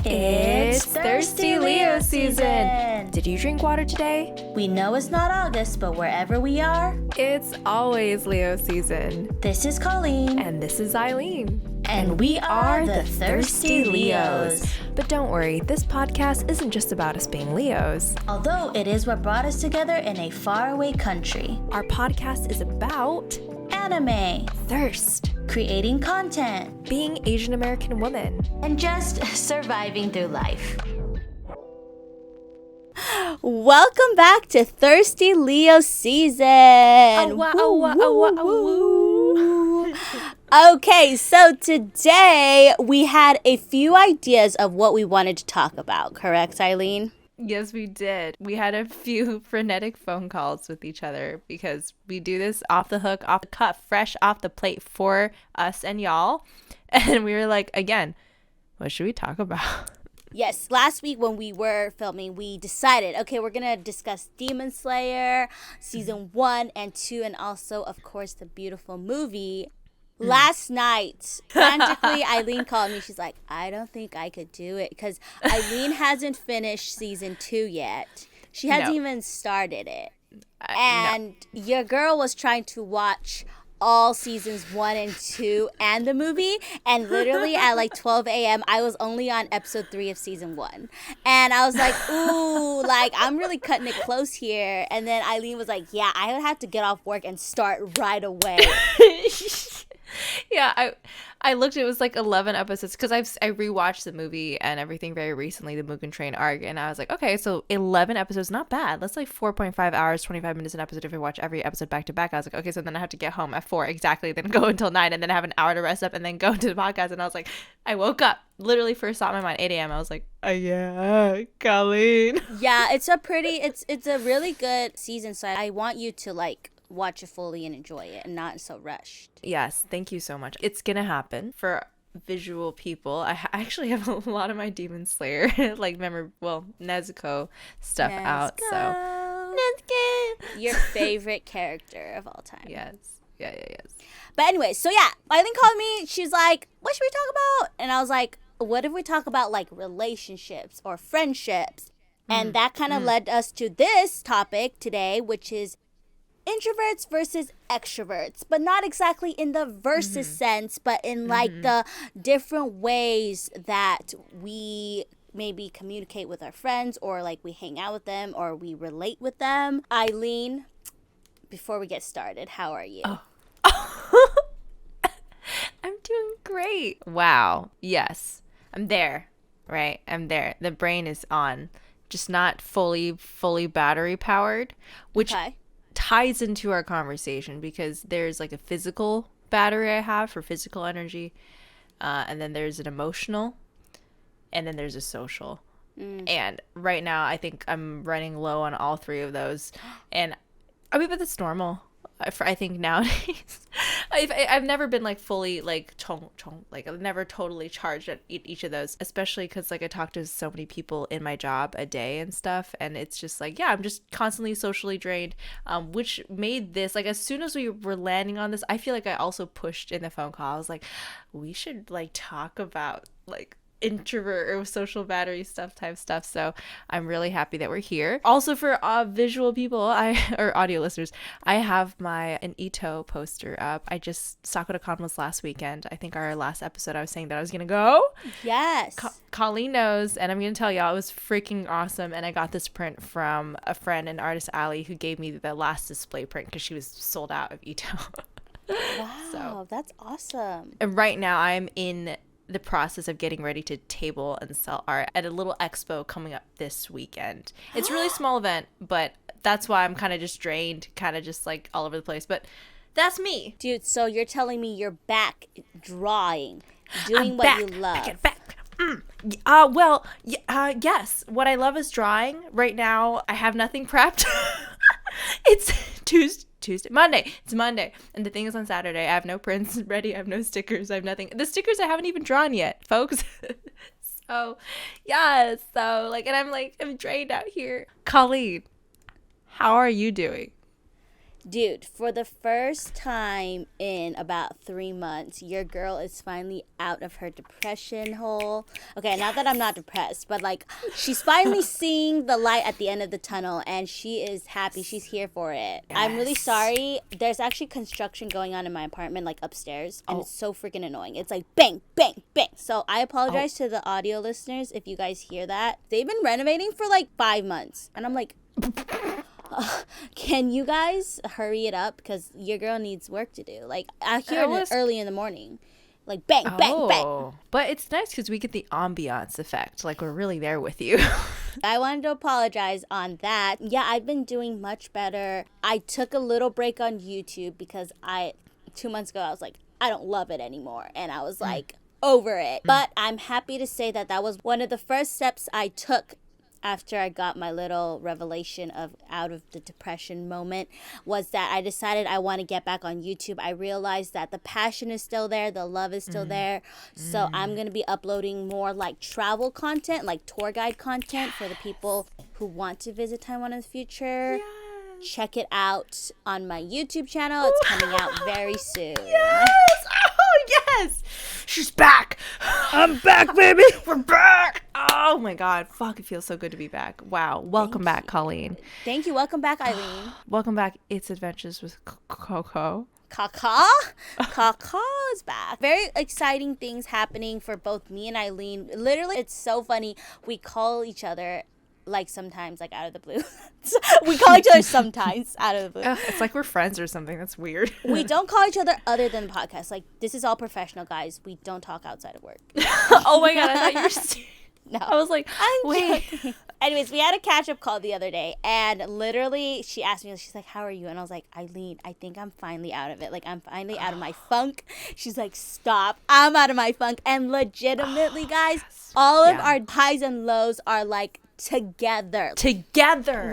It's Thirsty Leo season! Did you drink water today? We know it's not August, but wherever we are, it's always Leo season. This is Colleen. And this is Eileen. And we are the Thirsty Leos. But don't worry, this podcast isn't just about us being Leos. Although it is what brought us together in a faraway country. Our podcast is about anime, thirst, creating content, being Asian American women, and just surviving through life. Welcome back to Thirsty Leo season. Okay, so today we had a few ideas of what we wanted to talk about, correct, Eileen? Yes, we did. We had a few frenetic phone calls with each other because we do this off the hook, off the cuff, fresh off the plate for us and y'all. And we were like, again, what should we talk about? Yes, last week when we were filming, we decided, okay, we're going to discuss Demon Slayer, season 1 and 2, and also, of course, the beautiful movie. Last night, frantically, Eileen called me. She's like, I don't think I could do it because Eileen hasn't finished season 2 yet. She hasn't even started it. And your girl was trying to watch all seasons 1 and 2 and the movie, and literally at like 12 a.m. I was only on episode 3 of season 1, and I was like, ooh, like I'm really cutting it close here. And then Eileen was like, yeah, I would have to get off work and start right away. Yeah, I looked, it was like 11 episodes because I rewatched the movie and everything very recently, the Mugen Train arc, and I was like, okay, so 11 episodes, not bad. That's like 4.5 hours, 25 minutes an episode if I watch every episode back to back. I was like, okay, so then I have to get home at 4 exactly, then go until 9, and then have an hour to rest up and then go to the podcast. And I was like, I woke up, literally first thought in my mind, 8 a.m. I was like, yeah, Colleen. Yeah, it's a really good season, so I want you to like watch it fully and enjoy it and not so rushed. Yes, thank you so much. It's gonna happen. For visual people, I actually have a lot of my Demon Slayer Nezuko stuff out. So Nezuko, your favorite character of all time. Yes. Yes. But anyway, so yeah, Eileen called me. She's like, what should we talk about? And I was like, what if we talk about like relationships or friendships? And that kind of led us to this topic today, which is introverts versus extroverts, but not exactly in the versus sense, but in like the different ways that we maybe communicate with our friends, or like we hang out with them, or we relate with them. Eileen, before we get started, how are you? I'm doing great. Wow. Yes. I'm there. Right? I'm there. The brain is on. Just not fully battery powered, which ties into our conversation because there's like a physical battery I have for physical energy, and then there's an emotional, and then there's a social. And right now I think I'm running low on all three of those, and I mean, but that's normal. I think nowadays I've never been like fully like like I've never totally charged at each of those, especially because like I talk to so many people in my job a day and stuff, and it's just like, yeah, I'm just constantly socially drained, which made this, like, as soon as we were landing on this, I feel like I also pushed in the phone call. I was like, we should like talk about like introvert or social battery type stuff. So I'm really happy that we're here. Also for visual people, or audio listeners, I have an Ito poster up. Sakura-con was last weekend. I think our last episode I was saying that I was gonna go. Yes. Colleen knows, and I'm gonna tell y'all, it was freaking awesome. And I got this print from a friend, an artist, Ali, who gave me the last display print because she was sold out of Ito. Wow, that's awesome. And right now I'm in the process of getting ready to table and sell art at a little expo coming up this weekend. It's a really small event, but that's why I'm kind of just drained, kind of just like all over the place. But that's me. Dude, so you're telling me you're back drawing, doing what you love. Back. Yes. What I love is drawing. Right now, I have nothing prepped. It's Monday. It's Monday. And the thing is, on Saturday, I have no prints ready. I have no stickers. I have nothing. The stickers I haven't even drawn yet, folks. So, yeah. So, like, and I'm drained out here. Colleen, how are you doing? Dude, for the first time in about 3 months, your girl is finally out of her depression hole. Okay, not that I'm not depressed, but like she's finally seeing the light at the end of the tunnel and she is happy. She's here for it. Yes. I'm really sorry. There's actually construction going on in my apartment, like upstairs, and it's so freaking annoying. It's like bang, bang, bang. So I apologize to the audio listeners if you guys hear that. They've been renovating for like 5 months, and I'm like... can you guys hurry it up? Because your girl needs work to do. Like, I hear it early in the morning. Like, bang, bang, bang. But it's nice because we get the ambiance effect. Like, we're really there with you. I wanted to apologize on that. Yeah, I've been doing much better. I took a little break on YouTube because 2 months ago, I was like, I don't love it anymore. And I was like, over it. But I'm happy to say that that was one of the first steps I took after I got my little revelation of out of the depression moment, was that I decided I want to get back on YouTube. I realized that the passion is still there, the love is still there. So I'm going to be uploading more like travel content, like tour guide content for the people who want to visit Taiwan in the future. Check it out on my YouTube channel. It's coming out very soon. Yes! Oh, yes! She's back! I'm back, baby! We're back! Oh, my God. Fuck, it feels so good to be back. Wow. Welcome back, Colleen. Thank you. Welcome back, Eileen. Welcome back. It's Adventures with Coco. Kaka is back. Very exciting things happening for both me and Eileen. Literally, it's so funny. We call each other like sometimes like out of the blue. We call each other sometimes out of the blue. It's like we're friends or something. That's weird. We don't call each other other than the podcast. Like, this is all professional, guys. We don't talk outside of work. Oh my God, I thought you were serious. No. I was like, wait. Joking. Anyways, we had a catch-up call the other day, and literally she asked me, she's like, how are you? And I was like, Eileen, I think I'm finally out of it. Like, I'm finally out of my funk. She's like, stop. I'm out of my funk. And legitimately, guys, all of our highs and lows are like together.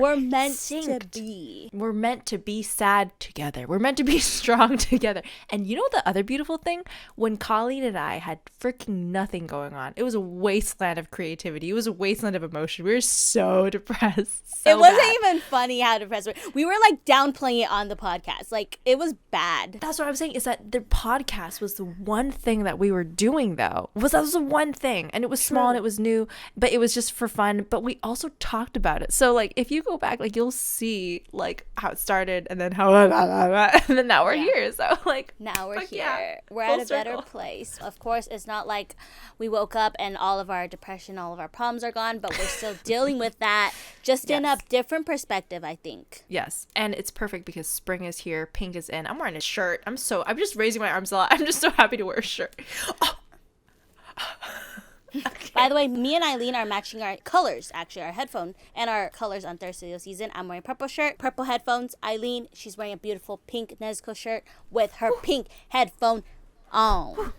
We're meant synced. to be. We're meant to be sad together. We're meant to be strong together. And you know the other beautiful thing? When Colleen and I had freaking nothing going on, it was a wasteland of creativity. It was a wasteland of emotion. We were so depressed. It wasn't even funny how depressed we were. We were like downplaying it on the podcast. Like, it was bad. That's what I'm saying, is that the podcast was the one thing that we were doing, though. That was the one thing. And it was small and it was new, but it was just for fun. But we also talked about it. So like if you go back, like you'll see like how it started and then how and then now we're here. So like now we're here. Yeah. We're Full at a circle. better place. Of course, it's not like we woke up and all of our depression, all of our problems are gone, but we're still dealing with that, just in a different perspective, I think. Yes. And it's perfect because spring is here, pink is in. I'm wearing a shirt. I'm just raising my arms a lot. I'm just so happy to wear a shirt. Oh. Okay. By the way, me and Eileen are matching our colors, actually, our headphone and our colors on Third Studio Season. I'm wearing purple shirt, purple headphones. Eileen, she's wearing a beautiful pink Nezuko shirt with her pink headphone on.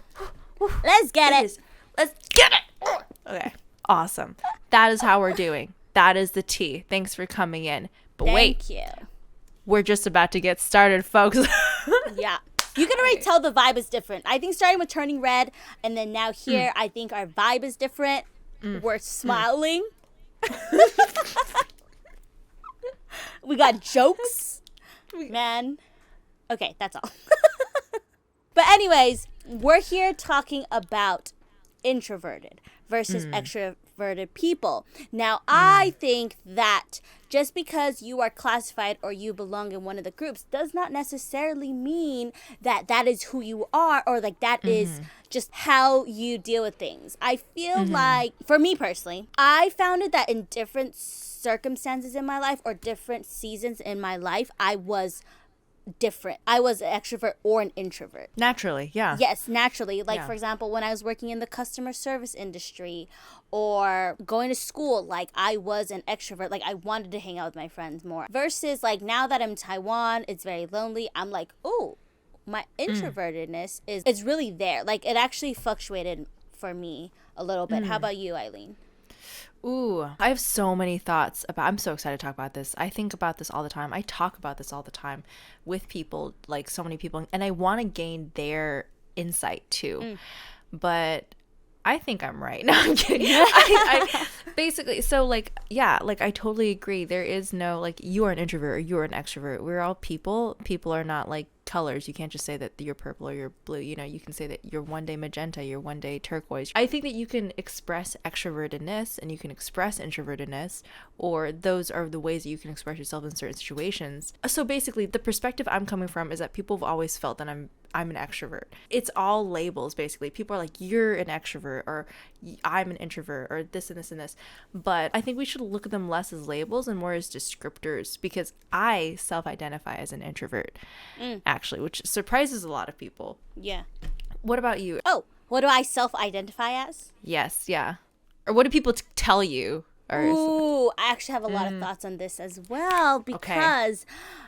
Let's get it. Let's get it. Okay. Awesome. That is how we're doing. That is the tea. Thanks for coming in. But Thank you. We're just about to get started, folks. Yeah. You can already tell the vibe is different. I think starting with Turning Red and then now here, I think our vibe is different. We're smiling. We got jokes. Man. Okay, that's all. But anyways, we're here talking about introverted versus extroverted people. Now, I think that just because you are classified or you belong in one of the groups does not necessarily mean that that is who you are or like that is just how you deal with things. I feel like, for me personally, I found it that in different circumstances in my life or different seasons in my life, I was different. I was an extrovert or an introvert. Naturally, yeah. Yes, naturally. Like, for example, when I was working in the customer service industry or going to school, like, I was an extrovert. Like, I wanted to hang out with my friends more. Versus, like, now that I'm in Taiwan, it's very lonely. I'm like, oh, my introvertedness is really there. Like, it actually fluctuated for me a little bit. How about you, Eileen? Ooh, I have so many thoughts about, I'm so excited to talk about this. I think about this all the time. I talk about this all the time with people, like so many people, and I want to gain their insight too. But I think I'm right. No, I'm kidding. Basically, so like, yeah, like I totally agree. There is no like you are an introvert or you are an extrovert. We're all people. People are not like colors. You can't just say that you're purple or you're blue. You know, you can say that you're one day magenta, you're one day turquoise. I think that you can express extrovertedness and you can express introvertedness, or those are the ways that you can express yourself in certain situations. So basically, the perspective I'm coming from is that people have always felt that I'm an extrovert. It's all labels, basically. People are like, you're an extrovert, or I'm an introvert, or this and this and this. But I think we should look at them less as labels and more as descriptors, because I self-identify as an introvert, actually, which surprises a lot of people. Yeah. What about you? Oh, what do I self-identify as? Yes, yeah. Or what do people tell you? Ooh, I actually have a lot of thoughts on this as well because,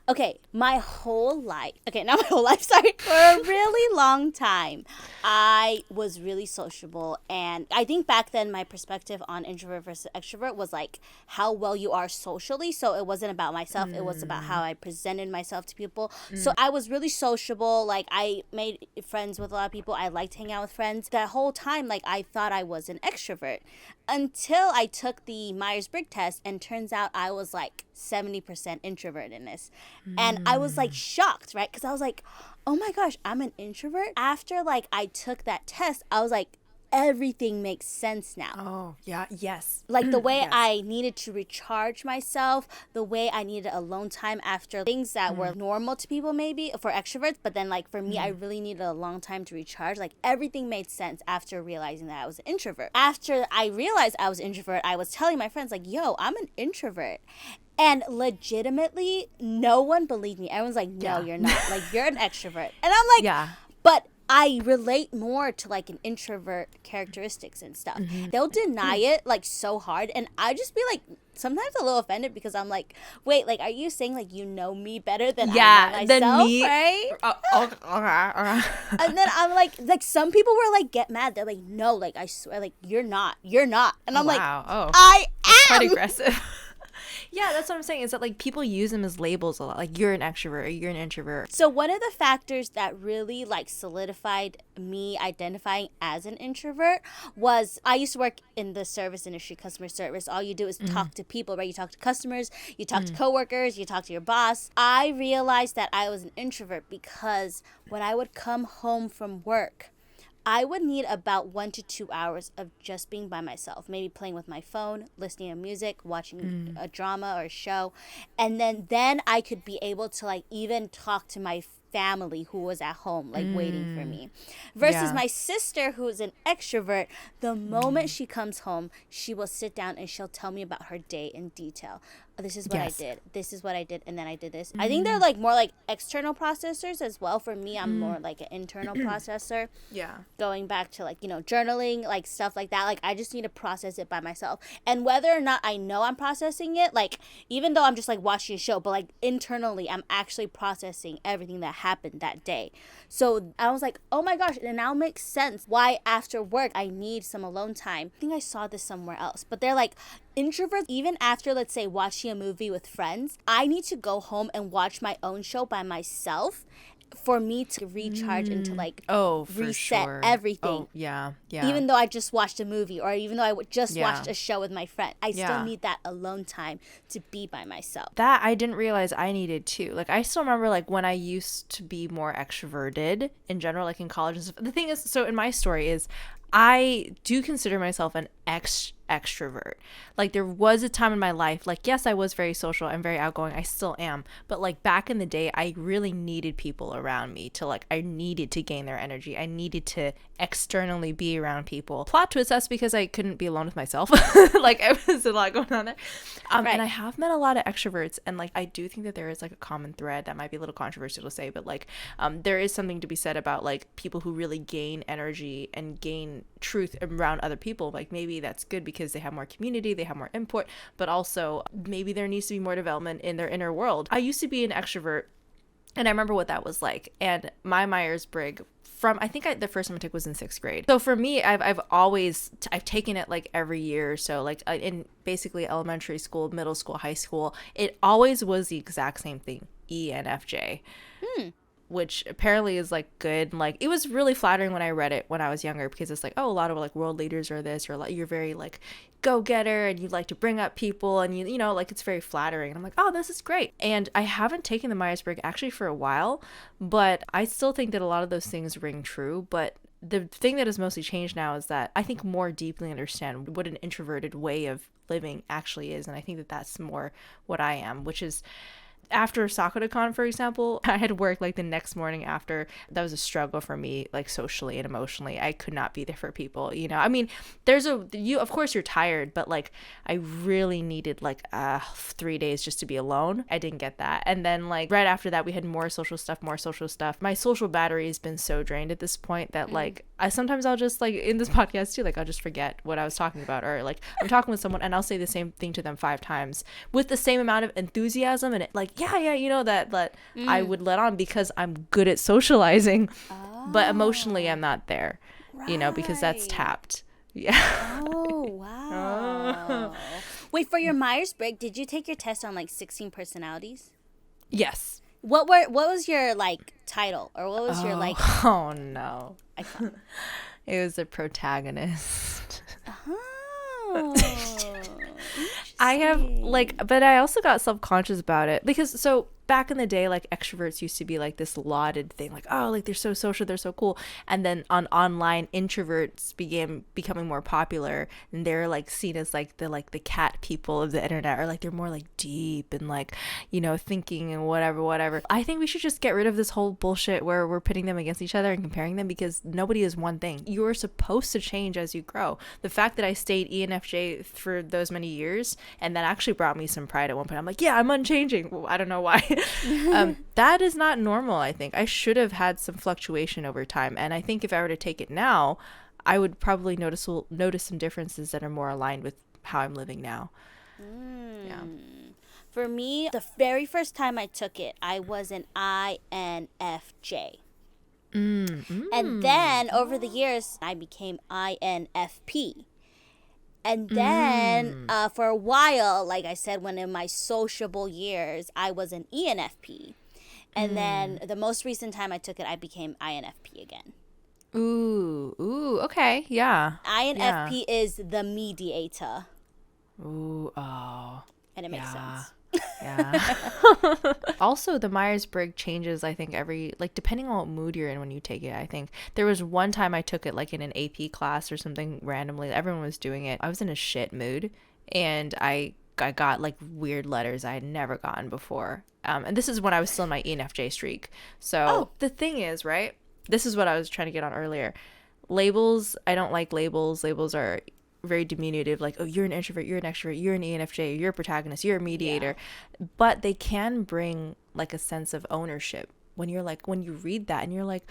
okay, my whole life, not my whole life, sorry, for a really long time, I was really sociable. And I think back then my perspective on introvert versus extrovert was like how well you are socially. So it wasn't about myself. It was about how I presented myself to people. So I was really sociable. Like I made friends with a lot of people. I liked hanging out with friends. That whole time, like I thought I was an extrovert until I took the Myers-Briggs test, and turns out I was like 70% introvert in this. And I was like shocked, right? Because I was like, oh my gosh, I'm an introvert. After like I took that test, I was like, everything makes sense now. Oh, yeah, yes. Like the way Yes. I needed to recharge myself, the way I needed alone time after things that were normal to people maybe for extroverts, but then like for me, I really needed a long time to recharge. Like everything made sense after realizing that I was an introvert. After I realized I was an introvert, I was telling my friends like, yo, I'm an introvert. And legitimately, no one believed me. Everyone's like, no, you're not. Like, you're an extrovert. And I'm like, Yeah. but I relate more to like an introvert characteristics and stuff. They'll deny it like so hard, and I just be like sometimes a little offended because I'm like, wait, like are you saying like you know me better than I know myself, than me, right? Okay. And then I'm like some people were like get mad. They're like, no, like I swear, like you're not, and I'm like, I am. Quite aggressive. Yeah, that's what I'm saying, is that like people use them as labels a lot, like you're an extrovert or you're an introvert. So one of the factors that really like solidified me identifying as an introvert was I used to work in the service industry, customer service. All you do is talk to people, right? You talk to customers, you talk to coworkers, you talk to your boss. I realized that I was an introvert because when I would come home from work, I would need about 1 to 2 hours of just being by myself, maybe playing with my phone, listening to music, watching a drama or a show. And then I could be able to like even talk to my family who was at home, like waiting for me. Versus my sister, who is an extrovert, the moment she comes home, she will sit down and she'll tell me about her day in detail. This is what I did. This is what I did. And then I did this. I think they're like more like external processors as well. For me, I'm more like an internal processor. Yeah. Going back to like, journaling, like stuff like that. Like I just need to process it by myself. And whether or not I know I'm processing it, like even though I'm just like watching a show, but like internally, I'm actually processing everything that happened that day. So I was like, oh my gosh, it now makes sense why after work I need some alone time. I think I saw this somewhere else, but they're like, introverts, even after, let's say, watching a movie with friends, I need to go home and watch my own show by myself for me to recharge and to like reset everything. Oh, yeah. Even though I just watched a movie, or even though I just watched a show with my friend, I still need that alone time to be by myself. That I didn't realize I needed too. Like I still remember like when I used to be more extroverted in general, like in college and stuff. The thing is, so in my story is I do consider myself an extrovert. Like there was a time in my life, like yes, I was very social and very outgoing. I still am. But like back in the day, I really needed people around me to like, I needed to gain their energy. I needed to externally be around people. Plot twist, that's because I couldn't be alone with myself. Like it was a lot going on there. And I have met a lot of extroverts, and like I do think that there is like a common thread that might be a little controversial to say, but like there is something to be said about like people who really gain energy and gain truth around other people. Like maybe that's good because they have more community, they have more input, but also maybe there needs to be more development in their inner world. I used to be an extrovert, and I remember what that was like. And my Myers-Briggs I think the first time I took was in 6th grade. So for me, I've always taken it like every year or so, like in basically elementary school, middle school, high school. It always was the exact same thing, ENFJ. which apparently is like good. Like it was really flattering when I read it when I was younger, because it's like, oh, a lot of like world leaders are this, or like you're very like go-getter and you like to bring up people, and you know, like it's very flattering. And I'm like, oh, this is great. And I haven't taken the Myers-Briggs actually for a while, but I still think that a lot of those things ring true. But the thing that has mostly changed now is that I think more deeply understand what an introverted way of living actually is. And I think that that's more what I am, which is, after SakuraCon, for example, I had work like the next morning after. That was a struggle for me, like socially and emotionally. I could not be there for people, you know. I mean, of course you're tired, but like I really needed like 3 days just to be alone. I didn't get that. And then like right after that, we had more social stuff. My social battery has been so drained at this point that like I'll just like in this podcast too, like I'll just forget what I was talking about, or like I'm talking with someone and I'll say the same thing to them 5 times with the same amount of enthusiasm, and it like, yeah, you know, that I would let on because I'm good at socializing, but emotionally I'm not there, you know, because that's tapped. Yeah. Oh, wow. Wait, for your Myers-Briggs, did you take your test on like 16 personalities? Yes. What was your like title, or what was your like? Oh no. It was a protagonist. Oh. I have like, but I also got self-conscious about it because so back in the day, like extroverts used to be like this lauded thing, like, oh, like they're so social, they're so cool. And then on online, introverts began becoming more popular, and they're like seen as like the cat people of the internet, or like they're more like deep and like, you know, thinking and whatever. I think we should just get rid of this whole bullshit where we're pitting them against each other and comparing them, because nobody is one thing. You're supposed to change as you grow. The fact that I stayed ENFJ for those many years, and that actually brought me some pride at one point. I'm like, yeah, I'm unchanging. Well, I don't know why. That is not normal. I think I should have had some fluctuation over time, and I think if I were to take it now, I would probably notice some differences that are more aligned with how I'm living now. Yeah. For me, the very first time I took it, I was an INFJ. And then over the years, I became INFP. And then for a while, like I said, when in my sociable years, I was an ENFP. And then the most recent time I took it, I became INFP again. Ooh, okay, yeah. INFP is the mediator. Ooh, oh. And it makes sense. Yeah. Also, the Myers-Briggs changes, I think, depending on what mood you're in when you take it. I think there was one time I took it like in an AP class or something randomly. Everyone was doing it. I was in a shit mood, and I got like weird letters I had never gotten before. And this is when I was still in my ENFJ streak. So the thing is, right? This is what I was trying to get on earlier. Labels, I don't like labels. Labels are very diminutive, like, oh, you're an introvert, you're an extrovert, you're an ENFJ, you're a protagonist, you're a mediator. But they can bring like a sense of ownership when you're like, when you read that and you're like,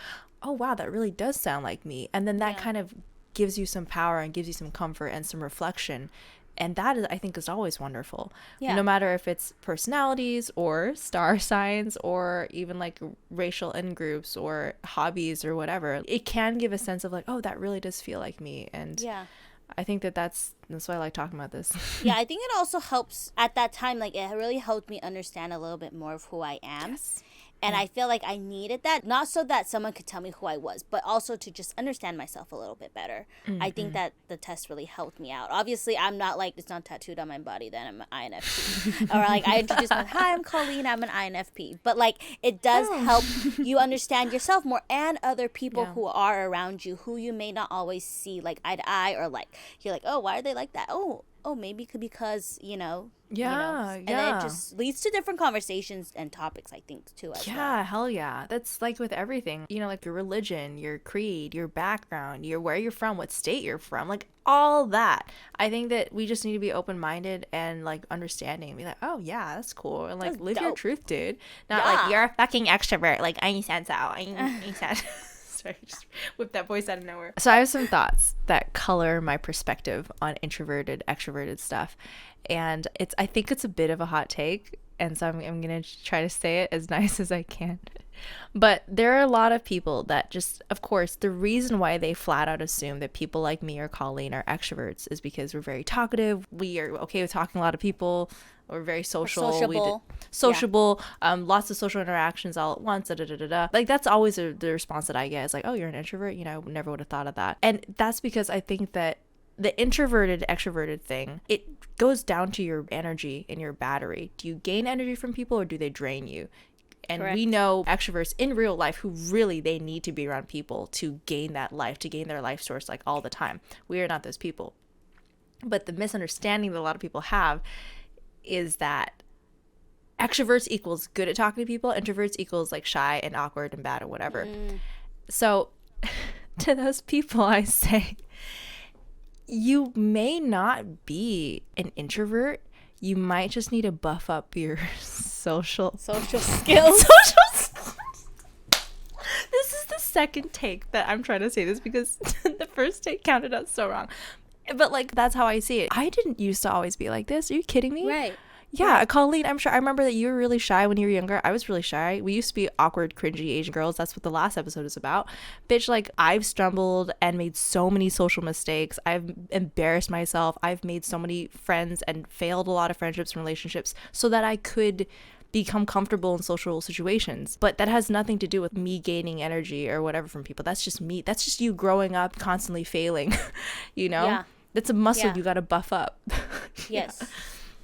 oh wow, that really does sound like me. And then that kind of gives you some power and gives you some comfort and some reflection. And that is, I think, is always wonderful. No matter if it's personalities or star signs or even like racial in groups or hobbies or whatever, it can give a sense of like, oh, that really does feel like me. And I think that's why I like talking about this. Yeah, I think it also helps at that time. Like, it really helped me understand a little bit more of who I am. Yes. And I feel like I needed that, not so that someone could tell me who I was, but also to just understand myself a little bit better. I think that the test really helped me out. Obviously, I'm not like, it's not tattooed on my body, then I'm an INFP. Or like, I introduce myself, hi, I'm Colleen, I'm an INFP. But like, it does help you understand yourself more and other people who are around you, who you may not always see like eye to eye, or like, you're like, oh, why are they like that? Oh, maybe because, and then it just leads to different conversations and topics, I think, too. Hell yeah. That's like with everything, like your religion, your creed, your background, where you're from, what state you're from, like all that. I think that we just need to be open-minded and like understanding and be like, oh yeah, that's cool. And like, live your truth, dude. Not like, you're a fucking extrovert. Like, I said so. I said. Sorry, just whipped that voice out of nowhere. So I have some thoughts that color my perspective on introverted, extroverted stuff. And I think it's a bit of a hot take. And so I'm going to try to say it as nice as I can. But there are a lot of people that just, of course, the reason why they flat out assume that people like me or Colleen are extroverts is because we're very talkative. We are okay with talking to a lot of people, We're very social. Sociable. Sociable, lots of social interactions all at once. Da, da, da, da, da. Like that's always the response that I get is like, oh, you're an introvert. You know, never would have thought of that. And that's because I think that the introverted extroverted thing, it goes down to your energy and your battery. Do you gain energy from people or do they drain you? And Correct. we know extroverts in real life who really they need to be around people to gain that life, to gain their life source like all the time. We are not those people. But the misunderstanding that a lot of people have is that extroverts equals good at talking to people, introverts equals like shy and awkward and bad or whatever. So to those people, I say, you may not be an introvert. You might just need to buff up your social skills. Social skills. This is the second take that I'm trying to say this because the first take counted out so wrong. But like that's how I see it. I didn't used to always be like this. Are you kidding me? Right. Yeah, right. Colleen, I'm sure I remember that you were really shy when you were younger. I was really shy. We used to be awkward, cringy Asian girls. That's what the last episode is about. Bitch, like I've stumbled and made so many social mistakes. I've embarrassed myself. I've made so many friends and failed a lot of friendships and relationships so that I could become comfortable in social situations. But that has nothing to do with me gaining energy or whatever from people. That's just me. That's just you growing up, constantly failing, you know? Yeah. That's a muscle Yeah. you got to buff up. Yes. Yeah.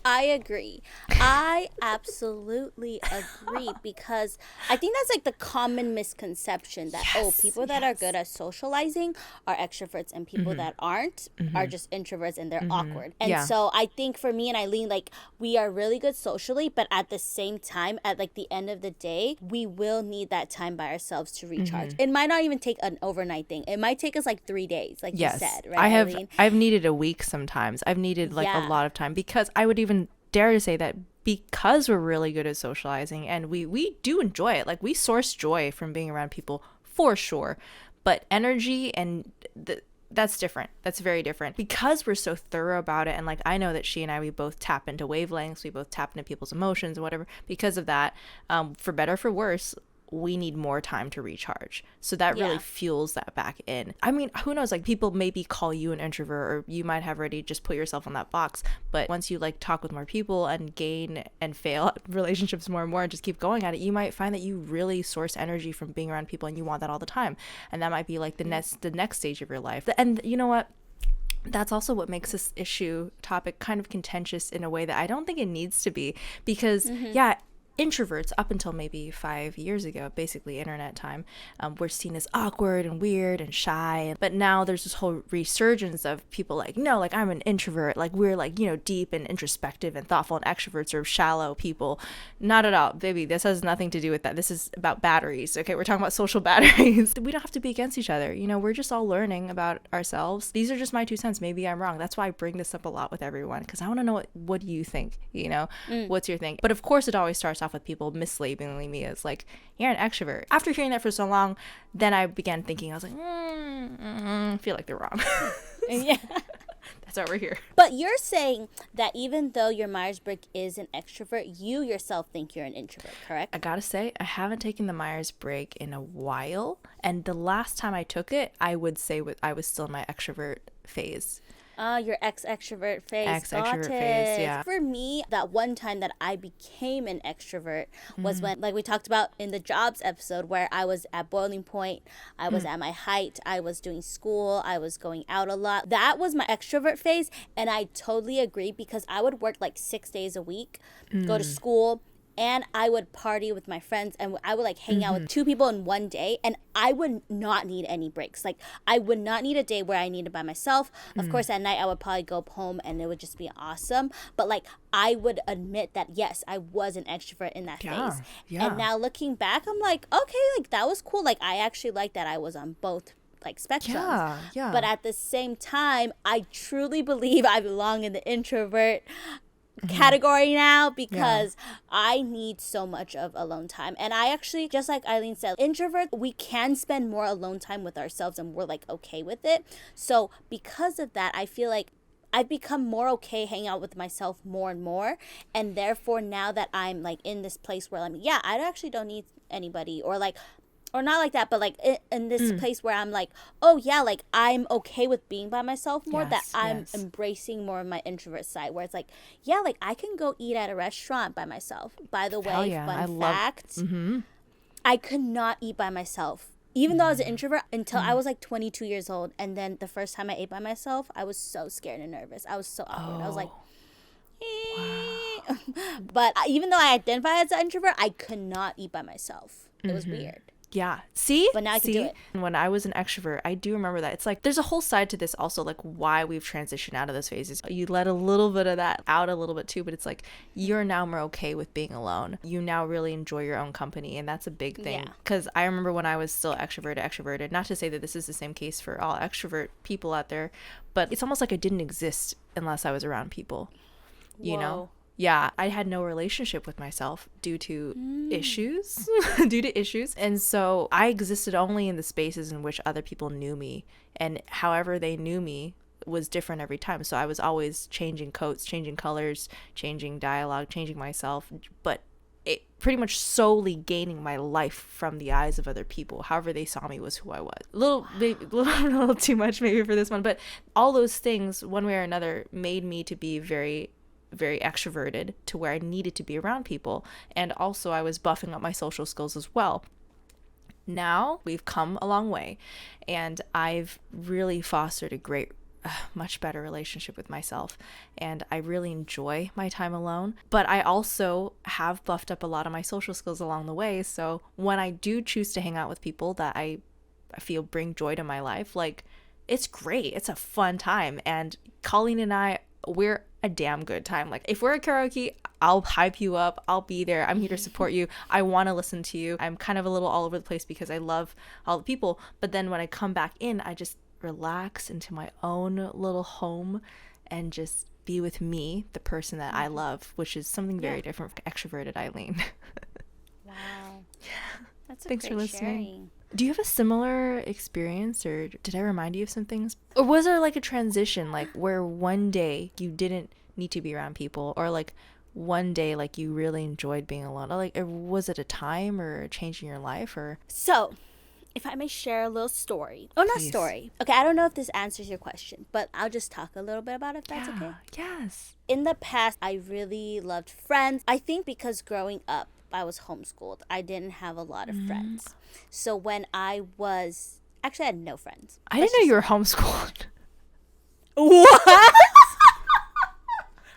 I agree. I absolutely agree because I think that's like the common misconception that, people that are good at socializing are extroverts and people that aren't are just introverts and they're awkward. And so I think for me and Eileen, like we are really good socially, but at the same time, at like the end of the day, we will need that time by ourselves to recharge. It might not even take an overnight thing. It might take us like 3 days, like you said, right, Eileen? I've needed a week sometimes. I've needed like a lot of time because I would even dare to say that because we're really good at socializing and we do enjoy it, like we source joy from being around people for sure, but energy and that's different. That's very different because we're so thorough about it. And like I know that she and I, we both tap into wavelengths, we both tap into people's emotions and whatever. Because of that, for better or for worse, we need more time to recharge. So that really fuels that back in. I mean, who knows, like people maybe call you an introvert or you might have already just put yourself on that box. But once you like talk with more people and gain and fail at relationships more and more and just keep going at it, you might find that you really source energy from being around people and you want that all the time. And that might be like the next stage of your life. And you know what? That's also what makes this topic kind of contentious in a way that I don't think it needs to be because introverts up until maybe 5 years ago, basically internet time, were seen as awkward and weird and shy. But now there's this whole resurgence of people like, no, like I'm an introvert. Like we're like, you know, deep and introspective and thoughtful, and extroverts are shallow people. Not at all, baby. This has nothing to do with that. This is about batteries. Okay, we're talking about social batteries. We don't have to be against each other. You know, we're just all learning about ourselves. These are just my 2 cents. Maybe I'm wrong. That's why I bring this up a lot with everyone because I want to know what do you think? You know, what's your thing? But of course, it always starts off with people mislabeling me as like, you're an extrovert. After hearing that for so long, then I began thinking, I was like, I feel like they're wrong. Yeah. That's why we're here. But you're saying that even though your Myers-Briggs is an extrovert, you yourself think you're an introvert, correct? I gotta say, I haven't taken the Myers-Briggs in a while. And the last time I took it, I would say I was still in my extrovert phase. Your extrovert phase. Extrovert phase, yeah. For me, that one time that I became an extrovert was when, like we talked about in the jobs episode, where I was at boiling point, I was at my height, I was doing school, I was going out a lot. That was my extrovert phase, and I totally agree because I would work like 6 days a week, go to school, and I would party with my friends and I would like hang out with 2 people in one day, and I would not need any breaks. Like I would not need a day where I needed by myself. Of course, at night I would probably go home and it would just be awesome. But like I would admit that yes, I was an extrovert in that phase. Yeah. And now looking back, I'm like, okay, like that was cool. Like I actually like that I was on both like spectrums. Yeah. But at the same time, I truly believe I belong in the introvert category now because I need so much of alone time. And I actually, just like Eileen said, introvert, we can spend more alone time with ourselves and we're like okay with it. So because of that, I feel like I've become more okay hanging out with myself more and more. And therefore now that I'm like in this place where I actually don't need anybody, or or not like that, but like in this place where I'm like, oh yeah, like I'm okay with being by myself more, that I'm embracing more of my introvert side, where it's like, yeah, like I can go eat at a restaurant by myself. By the way, fun fact, I could not eat by myself. Even though I was an introvert until I was like 22 years old. And then the first time I ate by myself, I was so scared and nervous. I was so awkward. I was like, but even though I identify as an introvert, I could not eat by myself. It was weird. Yeah. See? But now I can do it. When I was an extrovert, I do remember that. It's like there's a whole side to this also, like why we've transitioned out of those phases. You let a little bit of that out a little bit too, but it's like you're now more okay with being alone. You now really enjoy your own company, and that's a big thing. Because I remember when I was still extroverted, not to say that this is the same case for all extrovert people out there, but it's almost like I didn't exist unless I was around people, you know? Yeah, I had no relationship with myself due to issues, And so I existed only in the spaces in which other people knew me. And however they knew me was different every time. So I was always changing coats, changing colors, changing dialogue, changing myself. But it pretty much solely gaining my life from the eyes of other people. However they saw me was who I was. A little too much maybe for this one. But all those things, one way or another, made me to be very extroverted, to where I needed to be around people. And also I was buffing up my social skills as well. Now we've come a long way, and I've really fostered a great, much better relationship with myself, and I really enjoy my time alone. But I also have buffed up a lot of my social skills along the way. So when I do choose to hang out with people that I feel bring joy to my life, like it's great. It's a fun time. And Colleen and I, we're a damn good time. Like if we're at karaoke, I'll hype you up. I'll be there. I'm here to support you. I want to listen to you. I'm kind of a little all over the place because I love all the people. But then when I come back in, I just relax into my own little home and just be with me, the person that I love, which is something very different from extroverted Eileen. Wow. That's a Thanks great for listening. sharing. Do you have a similar experience, or did I remind you of some things? Or was there like a transition, like where one day you didn't need to be around people, or like one day like you really enjoyed being alone? Or was it a time or a change in your life? Or So, if I may share a little story. Oh, not story. Okay, I don't know if this answers your question, but I'll just talk a little bit about it if that's okay. Yes. In the past, I really loved friends. I think because growing up, I was homeschooled. I didn't have a lot of friends. So when I was... Actually, I had no friends. I didn't know you were homeschooled. What?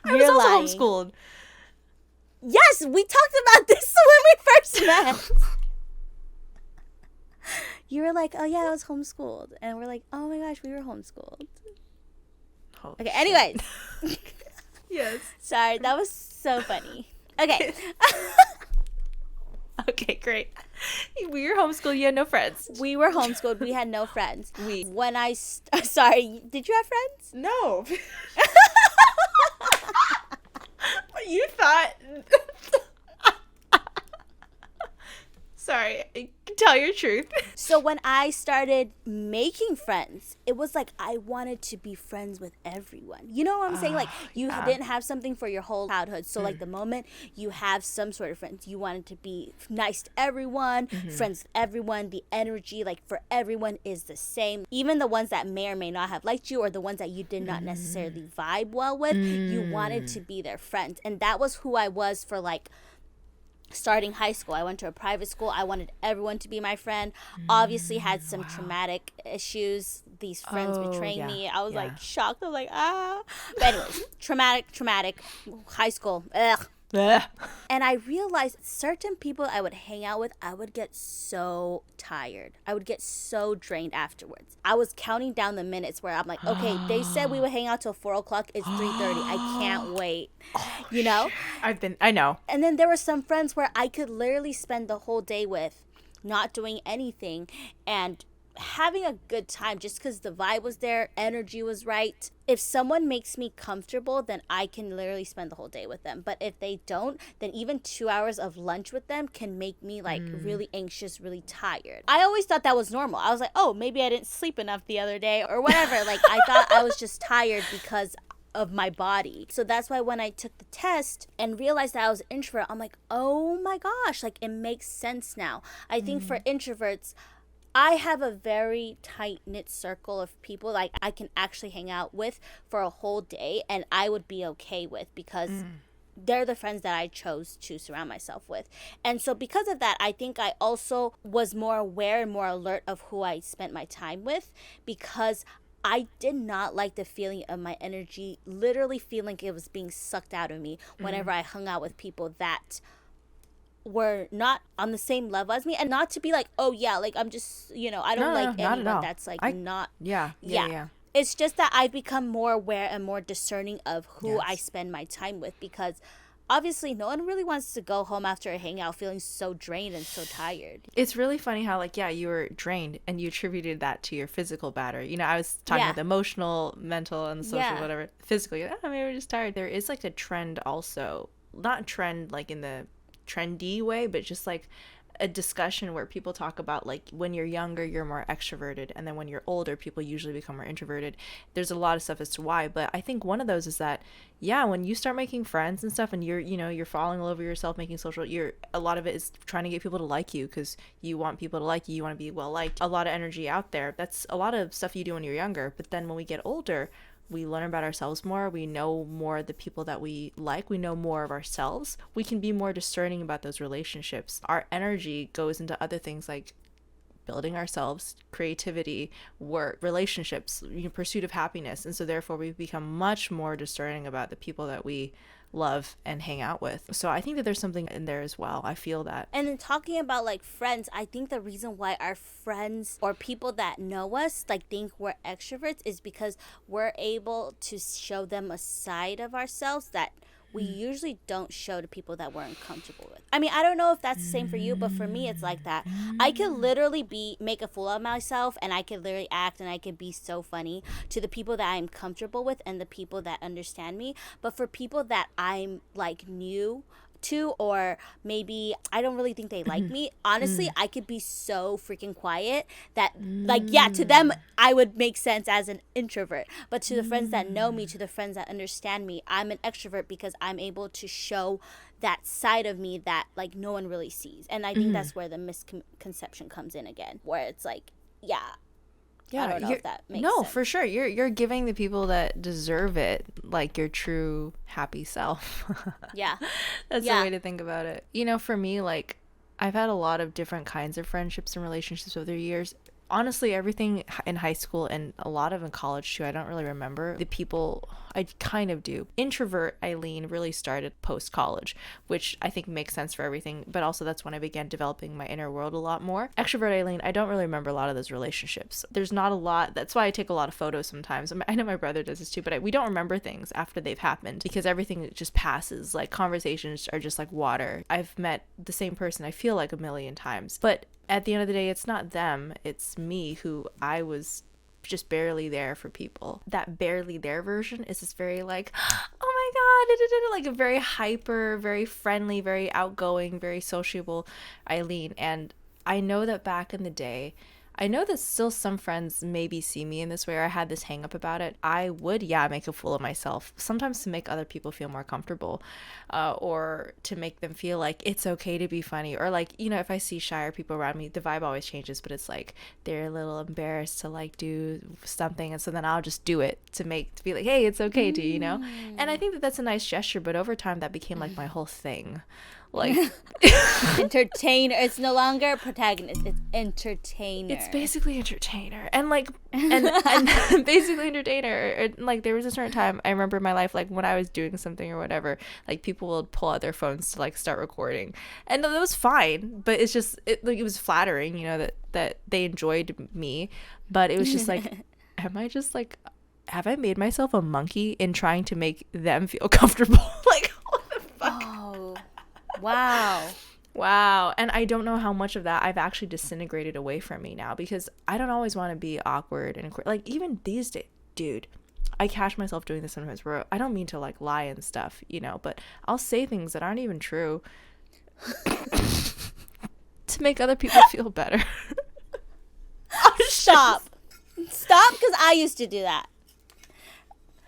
I was also homeschooled. Yes, we talked about this when we first met. You were like, oh yeah, I was homeschooled. And we're like, oh my gosh, we were homeschooled. Oh, okay, anyways. Yes. Sorry, that was so funny. Okay. Okay, great. We were homeschooled. You had no friends. We were homeschooled. We had no friends. When I... sorry, did you have friends? No. But you thought... Sorry, tell your truth. So when I started making friends, it was like I wanted to be friends with everyone. You know what I'm saying? Like you didn't have something for your whole childhood. So like the moment you have some sort of friends, you wanted to be nice to everyone, friends with everyone. The energy like for everyone is the same. Even the ones that may or may not have liked you, or the ones that you did not necessarily vibe well with, you wanted to be their friend. And that was who I was for like starting high school. I went to a private school. I wanted everyone to be my friend. Obviously had some traumatic issues. These friends betraying me. I was like shocked. I was like, ah. But anyways, traumatic high school. Ugh. And I realized certain people I would hang out with, I would get so tired. I would get so drained afterwards. I was counting down the minutes where I'm like, okay, they said we would hang out till 4 o'clock. It's 3:30. I can't wait. You know? I know. And then there were some friends where I could literally spend the whole day with, not doing anything and having a good time just because the vibe was there, energy was right. If someone makes me comfortable, then I can literally spend the whole day with them. But if they don't, then even 2 hours of lunch with them can make me like really anxious, really tired. I always thought that was normal. I was like, oh, maybe I didn't sleep enough the other day or whatever. Like I thought I was just tired because of my body. So that's why when I took the test and realized that I was an introvert, I'm like, oh my gosh, like it makes sense now. I think for introverts, I have a very tight-knit circle of people like I can actually hang out with for a whole day and I would be okay with, because they're the friends that I chose to surround myself with. And so because of that, I think I also was more aware and more alert of who I spent my time with, because I did not like the feeling of my energy literally feeling like it was being sucked out of me whenever I hung out with people that were not on the same level as me. And not to be like, oh yeah, like I'm just, I don't like anyone that's like not. Yeah. It's just that I've become more aware and more discerning of who I spend my time with, because obviously no one really wants to go home after a hangout feeling so drained and so tired. It's really funny how you were drained and you attributed that to your physical battery. I was talking about the emotional, mental, and the social, whatever. Physically, maybe we're just tired. There is like a trend also, not trend like in the trendy way, but just like a discussion where people talk about like when you're younger you're more extroverted, and then when you're older people usually become more introverted. There's a lot of stuff as to why, but I think one of those is that when you start making friends and stuff and you're falling all over yourself, making social, a lot of it is trying to get people to like you, because you want people to like you, you want to be well liked. A lot of energy out there. That's a lot of stuff you do when you're younger, but then when we get older we learn about ourselves more. We know more of the people that we like. We know more of ourselves. We can be more discerning about those relationships. Our energy goes into other things like building ourselves, creativity, work, relationships, pursuit of happiness. And so therefore we become much more discerning about the people that we love and hang out with. So I think that there's something in there as well. I feel that. And then talking about like friends, I think the reason why our friends or people that know us like think we're extroverts is because we're able to show them a side of ourselves that we usually don't show to people that we're uncomfortable with. I mean, I don't know if that's the same for you, but for me, it's like that. I could literally make a fool of myself, and I could literally act, and I could be so funny to the people that I'm comfortable with and the people that understand me. But for people that I'm like new to, or maybe I don't really think they like me, honestly I could be so freaking quiet that to them I would make sense as an introvert, but to the friends that know me, to the friends that understand me, I'm an extrovert because I'm able to show that side of me that like no one really sees. And I think that's where the misconception comes in again, where it's like I don't know if that makes sense. For sure. You're giving the people that deserve it like your true happy self. That's the way to think about it. For me, like I've had a lot of different kinds of friendships and relationships over the years. Honestly, everything in high school and a lot of in college too, I don't really remember. The people, I kind of do. Introvert Eileen really started post-college, which I think makes sense for everything, but also that's when I began developing my inner world a lot more. Extrovert Eileen, I don't really remember a lot of those relationships. There's not a lot. That's why I take a lot of photos sometimes. I know my brother does this too, but we don't remember things after they've happened because everything just passes. Like conversations are just like water. I've met the same person, I feel like, a million times, but at the end of the day, it's not them, it's me, who I was just barely there for people. That barely there version is just very like, oh my god, like a very hyper, very friendly, very outgoing, very sociable Eileen. And I know that back in the day, I know that still some friends maybe see me in this way, or I had this hang up about it. I would, make a fool of myself, sometimes to make other people feel more comfortable, or to make them feel like it's okay to be funny, or like, if I see shyer people around me, the vibe always changes, but it's like they're a little embarrassed to like do something, and so then I'll just do it to be like, hey, it's okay to, and I think that that's a nice gesture, but over time that became like my whole thing. Like entertainer. It's no longer protagonist, it's entertainer. It's basically entertainer, and like and basically entertainer. Like there was a certain time I remember in my life, like when I was doing something or whatever, like people would pull out their phones to like start recording, and that was fine, but it's just it was flattering, that they enjoyed me, but it was just like have I made myself a monkey in trying to make them feel comfortable? Like what the fuck? Wow. And I don't know how much of that I've actually disintegrated away from me now, because I don't always want to be awkward and like even these days, dude, I catch myself doing this sometimes where I don't mean to like lie and stuff, but I'll say things that aren't even true to make other people feel better. Stop, because I used to do that.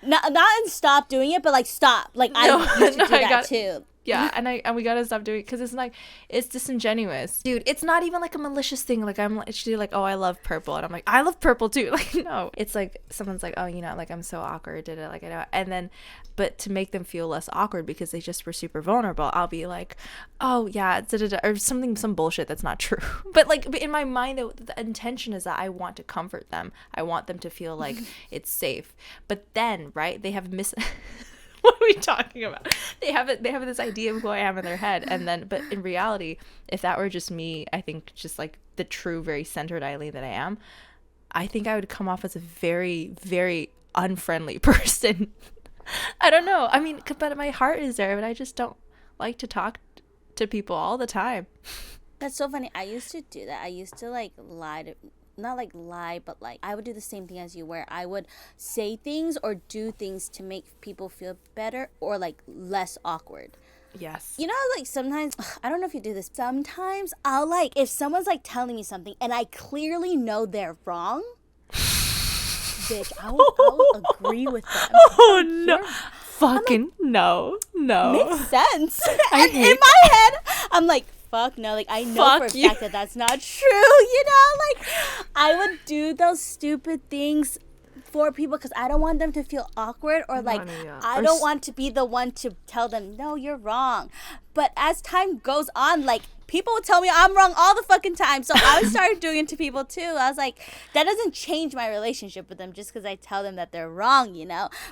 not stop doing it, but like stop. Like I used to do that too. Yeah, and we gotta stop doing it because it's like it's disingenuous, dude. It's not even like a malicious thing. Like I'm actually like, oh, I love purple, and I'm like, I love purple too. Like no, it's like someone's like, oh, like I'm so awkward, did it like I know, and then, but to make them feel less awkward because they just were super vulnerable, I'll be like, oh yeah, or some bullshit that's not true. But in my mind, the intention is that I want to comfort them. I want them to feel like it's safe. But then, right, they have what are we talking about? They have this idea of who I am in their head, and then, but in reality, if that were just me, I think just like the true, very centered Eileen that I am, I think I would come off as a very, very unfriendly person. I don't know. I mean, but my heart is there, but I just don't like to talk to people all the time. That's so funny. I used to do that. I used to like not like lie, but like I would do the same thing as you, where I would say things or do things to make people feel better or like less awkward. Yes. Like sometimes, I don't know if you do this, sometimes I'll like, if someone's like telling me something and I clearly know they're wrong, bitch, I'll agree with them. Oh no. Fucking like, no. Makes sense. And in my head, I'm like, fuck no, like I know for a fact that that's not true, like I would do those stupid things for people because I don't want them to feel awkward or like I don't want to be the one to tell them, no, you're wrong. But as time goes on, like people would tell me I'm wrong all the fucking time, so I started doing it to people too. I was like, that doesn't change my relationship with them just because I tell them that they're wrong,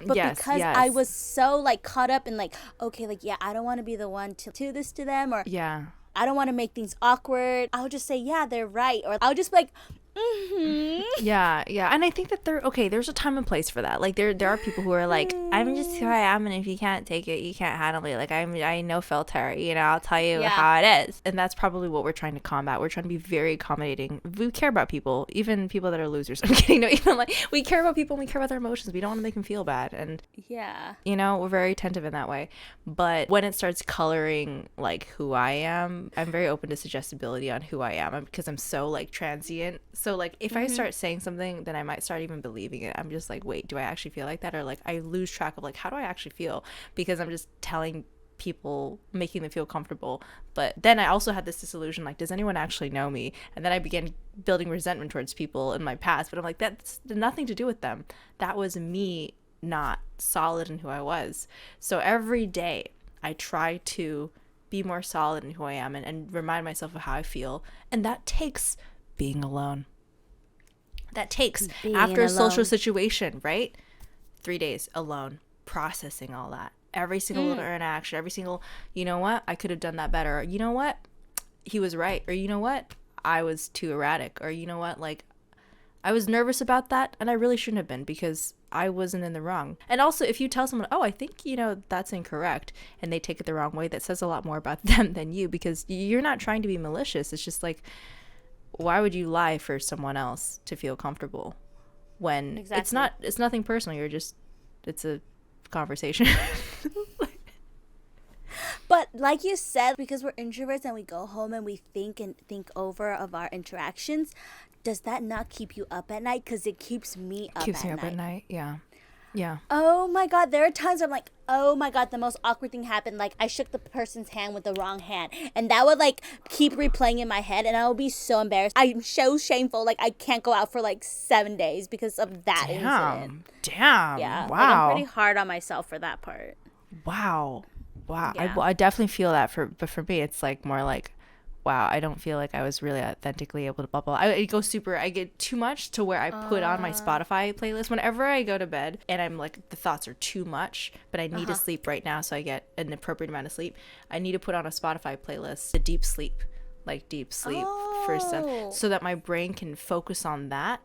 but because I was so like caught up in like, okay, like yeah, I don't want to be the one to do this to them, or I don't want to make things awkward. I'll just say, yeah, they're right. Or I'll just be like, Yeah. And I think that there's a time and place for that. Like there are people who are like, I'm just who I am, and if you can't take it, you can't handle it. Like I know filter, I'll tell you how it is. And that's probably what we're trying to combat. We're trying to be very accommodating. We care about people, even people that are losers. I'm kidding. No, even like we care about people and we care about their emotions. We don't want to make them feel bad. And we're very attentive in that way. But when it starts coloring like who I am, I'm very open to suggestibility on who I am because I'm so like transient. So like if I start saying something, then I might start even believing it. I'm just like, wait, do I actually feel like that? Or like I lose track of like, how do I actually feel? Because I'm just telling people, making them feel comfortable. But then I also had this disillusion, like, does anyone actually know me? And then I began building resentment towards people in my past. But I'm like, that's nothing to do with them. That was me not solid in who I was. So every day I try to be more solid in who I am and remind myself of how I feel. And that takes being alone. That takes after a social situation, right? 3 days alone, processing all that. Every single little interaction, every single, you know what? I could have done that better. Or, you know what? He was right. Or, you know what? I was too erratic. Or, you know what? Like, I was nervous about that and I really shouldn't have been because I wasn't in the wrong. And also, if you tell someone, oh, I think, that's incorrect, and they take it the wrong way, that says a lot more about them than you because you're not trying to be malicious. It's just like, why would you lie for someone else to feel comfortable when it's nothing personal? It's a conversation. But like you said, because we're introverts and we go home and we think over of our interactions, does that not keep you up at night? Because it keeps me up at night. Yeah. Oh my God. There are times I'm like, oh my God, the most awkward thing happened. Like I shook the person's hand with the wrong hand. And that would like keep replaying in my head. And I would be so embarrassed. I'm so shameful. Like I can't go out for like 7 days because of that incident. Damn. Yeah. Wow. Like, I'm pretty hard on myself for that part. Wow. Yeah. I definitely feel that but for me, it's like more like, wow, I don't feel like I was really authentically able to bubble. I get too much to where I put on my Spotify playlist whenever I go to bed and I'm like, the thoughts are too much, but I need to sleep right now so I get an appropriate amount of sleep. I need to put on a Spotify playlist, the deep sleep for stuff, so that my brain can focus on that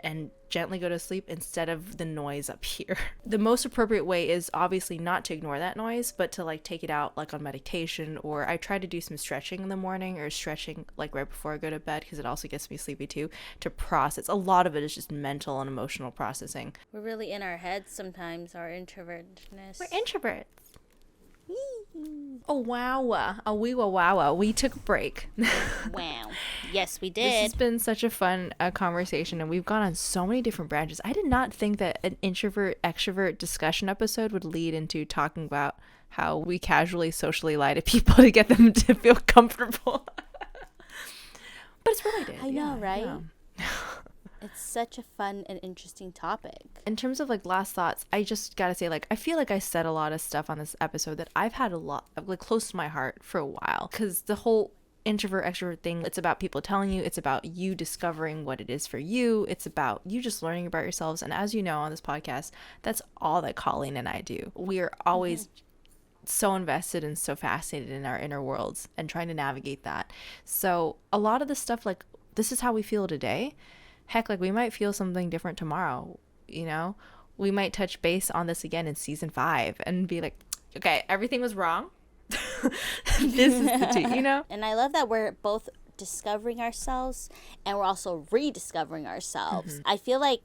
and gently go to sleep instead of the noise up here. The most appropriate way is obviously not to ignore that noise, but to like take it out like on meditation, or I try to do some stretching in the morning or stretching like right before I go to bed because it also gets me sleepy too, to process. A lot of it is just mental and emotional processing. We're really in our heads sometimes, our introvertedness. We're introverts. Oh, wow. Oh, wow. We took a break. Wow. Yes, we did. This has been such a fun conversation, and we've gone on so many different branches. I did not think that an introvert-extrovert discussion episode would lead into talking about how we casually socially lie to people to get them to feel comfortable. But it's what I did. I know, right? Yeah. It's such a fun and interesting topic. In terms of like last thoughts, I just gotta say, like, I feel like I said a lot of stuff on this episode that I've had a lot of, like, close to my heart for a while, because the whole introvert extrovert thing, it's about people telling you, it's about you discovering what it is for you, it's about you just learning about yourselves. And as you know, on this podcast, that's all that Colleen and I do. We are always so invested and so fascinated in our inner worlds and trying to navigate that. So a lot of the stuff, like, this is how we feel today. Heck, like, we might feel something different tomorrow, you know? We might touch base on this again in season 5 and be like, okay, everything was wrong. This is the tea, you know? And I love that we're both discovering ourselves and we're also rediscovering ourselves. I feel like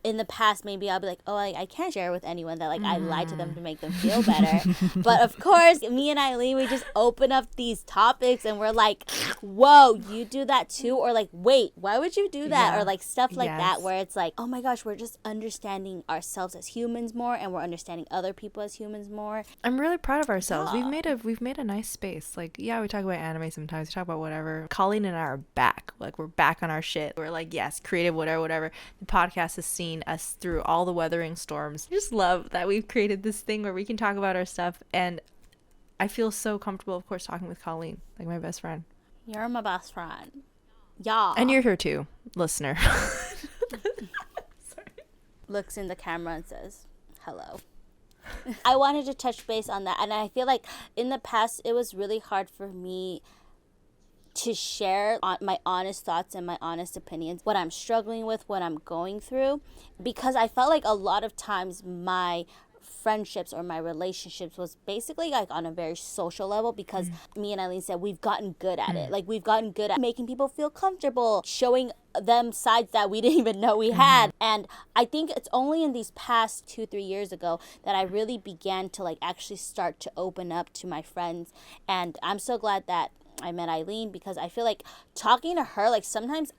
in the past, maybe I'll be like, oh, I can't share with anyone that, like, I lied to them to make them feel better. But of course, me and Eileen, we just open up these topics and we're like, whoa, you do that too? Or like, wait, why would you do that? Yeah. Or like stuff like that, where it's like, oh my gosh, we're just understanding ourselves as humans more, and we're understanding other people as humans more. I'm really proud of ourselves. We've made a nice space. Like, yeah, we talk about anime sometimes, we talk about whatever. Colleen and I are back. Like, we're back on our shit. We're like, yes, creative, whatever. The podcast has seen us through all the weathering storms. I just love that we've created this thing where we can talk about our stuff, and I feel so comfortable, of course, talking with Colleen, like my best friend. You're my best friend. Yeah. And you're here too, listener. Sorry. Looks in the camera and says, hello. I wanted to touch base on that, and I feel like in the past it was really hard for me to share my honest thoughts and my honest opinions, what I'm struggling with, what I'm going through, because I felt like a lot of times my friendships or my relationships was basically like on a very social level, because me and Eileen said we've gotten good at it. Like, we've gotten good at making people feel comfortable, showing them sides that we didn't even know we had. And I think it's only in these past 2-3 years ago that I really began to like actually start to open up to my friends. And I'm so glad that I met Eileen, because I feel like talking to her, like, sometimes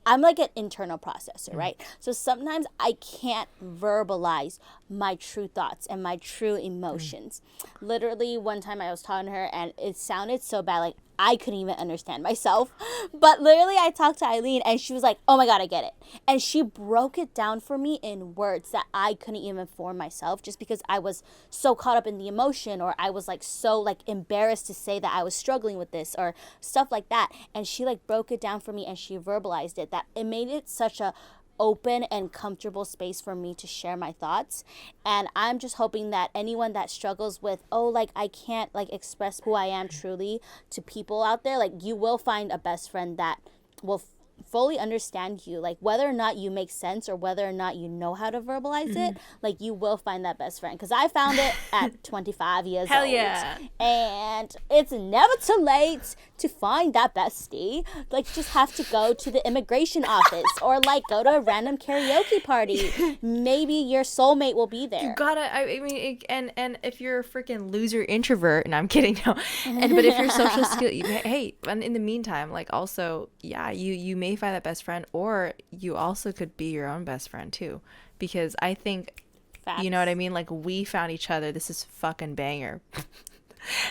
I'm like an internal processor, right? So sometimes I can't verbalize my true thoughts and my true emotions. Literally, one time I was talking to her and it sounded so bad, like I couldn't even understand myself. But literally, I talked to Eileen and she was like, oh my God, I get it. And she broke it down for me in words that I couldn't even form myself, just because I was so caught up in the emotion, or I was like so like embarrassed to say that I was struggling with this or stuff like that. And she like broke it down for me and she verbalized it, that it made it such a open and comfortable space for me to share my thoughts. And I'm just hoping that anyone that struggles with, oh, like, I can't like express who I am truly to people out there, like, you will find a best friend that will fully understand you, like, whether or not you make sense or whether or not you know how to verbalize it, like, you will find that best friend, because I found it at 25 years Hell old. yeah. And it's never too late to find that bestie. Like, just have to go to the immigration office or like go to a random karaoke party. Maybe your soulmate will be there. You gotta, I mean, and if you're a freaking loser introvert, and I'm kidding, no, but if you're social skill, hey, and in the meantime, like, also, yeah, you may find that best friend, or you also could be your own best friend too, because I think, Facts. you know what I mean, like, we found each other, this is fucking banger.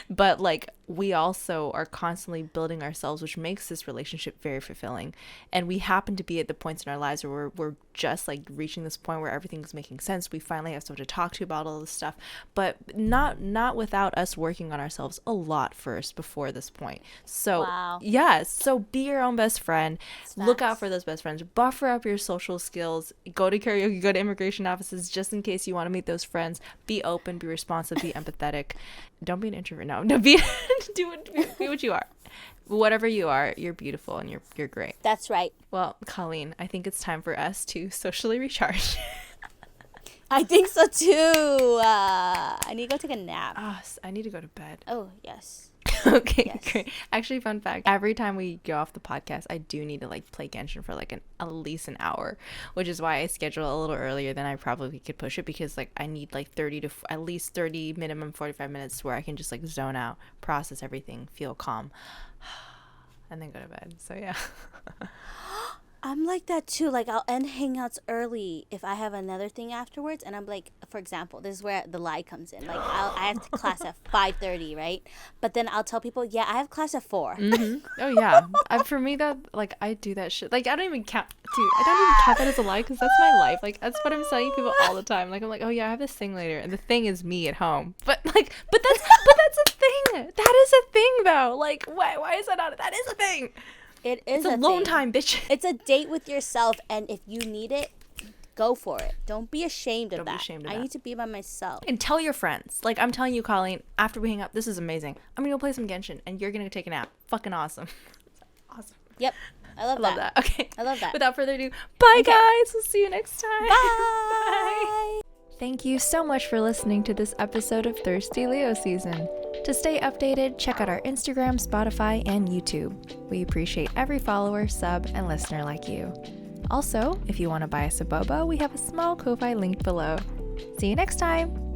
But like, we also are constantly building ourselves, which makes this relationship very fulfilling. And we happen to be at the points in our lives where we're just like reaching this point where everything's making sense. We finally have someone to talk to about all this stuff, but not without us working on ourselves a lot first before this point. So yes, so be your own best friend. Look out for those best friends. Buffer up your social skills. Go to karaoke, go to immigration offices just in case you want to meet those friends. Be open, be responsive, be empathetic. Don't be an introvert. No, be be what you are. Whatever you are, you're beautiful and you're great. That's right. Well, Colleen, I think it's time for us to socially recharge. I think so too. I need to go take a nap. Oh, I need to go to bed. Oh, yes. Okay, Yes. great. Actually, fun fact, every time we go off the podcast, I do need to like play Genshin for like at least an hour, which is why I schedule a little earlier than I probably could push it, because like I need like 30 to at least 30, minimum 45 minutes where I can just like zone out, process everything, feel calm, and then go to bed. So yeah. I'm like that too. Like, I'll end hangouts early if I have another thing afterwards, and I'm like, for example, this is where the lie comes in. Like, I have class at 5:30, right? But then I'll tell people, yeah, I have class at 4. Oh yeah. For me, that like I do that shit. Like I don't even count, dude. I don't even count that as a lie because that's my life. Like that's what I'm telling people all the time. Like I'm like, oh yeah, I have this thing later, and the thing is me at home. But that's a thing. That is a thing though. Like why is that not? That is a thing. It is It's a alone thing. time, bitch. It's a date with yourself, and if you need it, go for it. Don't be ashamed of Don't be that. ashamed of I that. need to be by myself. And tell your friends. Like I'm telling you, Colleen. After we hang up, this is amazing. I'm gonna go play some Genshin, and you're gonna take a nap. Fucking awesome. Awesome. Yep. I love that. Okay. I love that. Without further ado, bye guys. We'll see you next time. Bye. Thank you so much for listening to this episode of Thirsty Leo Season. To stay updated, check out our Instagram, Spotify, and YouTube. We appreciate every follower, sub, and listener like you. Also, if you want to buy us a boba, we have a small Ko-Fi linked below. See you next time!